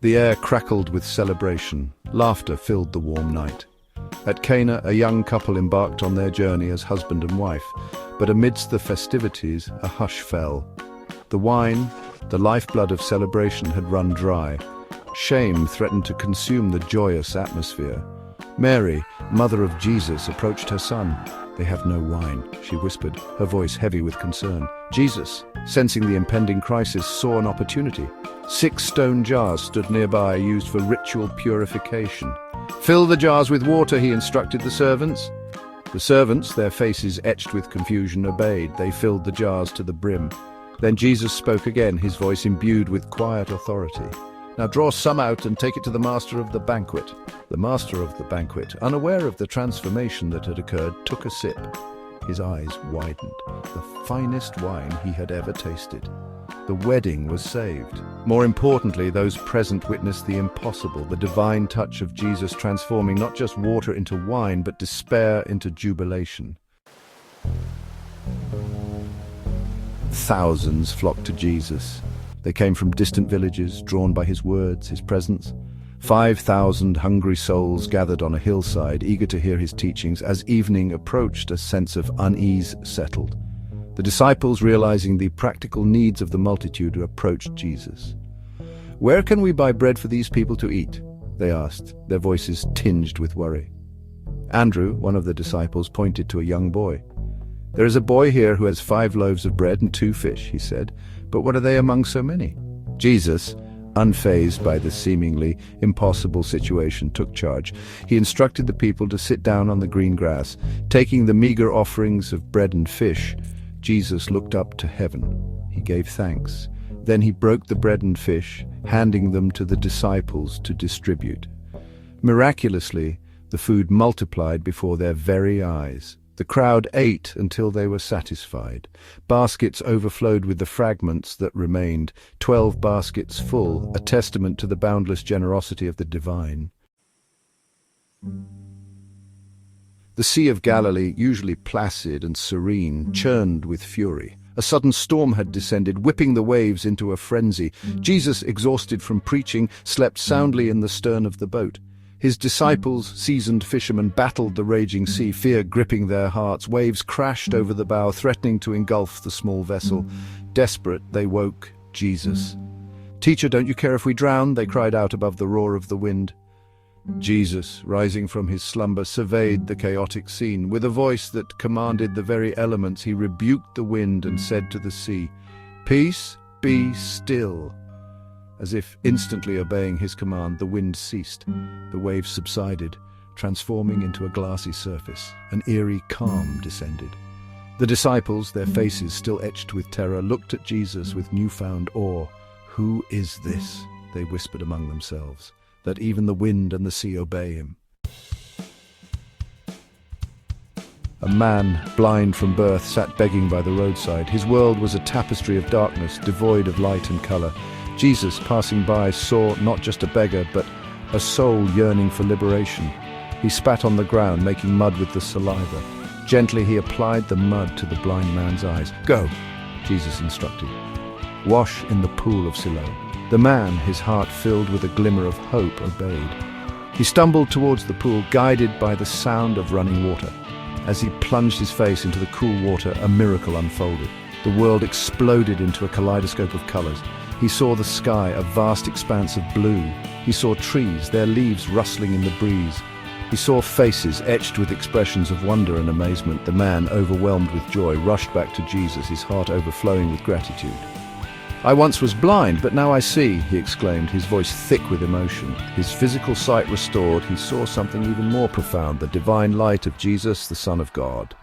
The air crackled with celebration. Laughter filled the warm night. At Cana, a young couple embarked on their journey as husband and wife, but amidst the festivities, a hush fell. The wine, the lifeblood of celebration, had run dry. Shame threatened to consume the joyous atmosphere. Mary, mother of Jesus, approached her son. "They have no wine," she whispered, her voice heavy with concern. Jesus, sensing the impending crisis, saw an opportunity. 6 stone jars stood nearby, used for ritual purification. "Fill the jars with water," he instructed the servants. The servants, their faces etched with confusion, obeyed. They filled the jars to the brim. Then Jesus spoke again, his voice imbued with quiet authority. "Now draw some out and take it to the master of the banquet." The master of the banquet, unaware of the transformation that had occurred, took a sip. His eyes widened. The finest wine he had ever tasted. The wedding was saved. More importantly, those present witnessed the impossible, the divine touch of Jesus transforming not just water into wine, but despair into jubilation. Thousands flocked to Jesus. They came from distant villages, drawn by his words, his presence. 5,000 hungry souls gathered on a hillside, eager to hear his teachings. As evening approached, a sense of unease settled. The disciples, realizing the practical needs of the multitude, approached Jesus. "Where can we buy bread for these people to eat?" they asked, their voices tinged with worry. Andrew, one of the disciples, pointed to a young boy. "There is a boy here who has 5 loaves of bread and 2 fish, he said. "But what are they among so many?" Jesus, unfazed by the seemingly impossible situation, took charge. He instructed the people to sit down on the green grass. Taking the meager offerings of bread and fish, Jesus looked up to heaven. He gave thanks. Then he broke the bread and fish, handing them to the disciples to distribute. Miraculously, the food multiplied before their very eyes. The crowd ate until they were satisfied. Baskets overflowed with the fragments that remained, 12 baskets full, a testament to the boundless generosity of the divine. The Sea of Galilee, usually placid and serene, churned with fury. A sudden storm had descended, whipping the waves into a frenzy. Jesus, exhausted from preaching, slept soundly in the stern of the boat. His disciples, seasoned fishermen, battled the raging sea, fear gripping their hearts. Waves crashed over the bow, threatening to engulf the small vessel. Desperate, they woke Jesus. "Teacher, don't you care if we drown?" they cried out above the roar of the wind. Jesus, rising from his slumber, surveyed the chaotic scene. With a voice that commanded the very elements, he rebuked the wind and said to the sea, "Peace, be still." As if instantly obeying his command, the wind ceased. The waves subsided, transforming into a glassy surface. An eerie calm descended. The disciples, their faces still etched with terror, looked at Jesus with newfound awe. "Who is this?" they whispered among themselves, "that even the wind and the sea obey him?" A man, blind from birth, sat begging by the roadside. His world was a tapestry of darkness, devoid of light and color. Jesus, passing by, saw not just a beggar, but a soul yearning for liberation. He spat on the ground, making mud with the saliva. Gently he applied the mud to the blind man's eyes. "Go," Jesus instructed. "Wash in the pool of Siloam." The man, his heart filled with a glimmer of hope, obeyed. He stumbled towards the pool, guided by the sound of running water. As he plunged his face into the cool water, a miracle unfolded. The world exploded into a kaleidoscope of colors. He saw the sky, a vast expanse of blue. He saw trees, their leaves rustling in the breeze. He saw faces etched with expressions of wonder and amazement. The man, overwhelmed with joy, rushed back to Jesus, his heart overflowing with gratitude. "I once was blind, but now I see," he exclaimed, his voice thick with emotion. His physical sight restored, he saw something even more profound, the divine light of Jesus, the Son of God.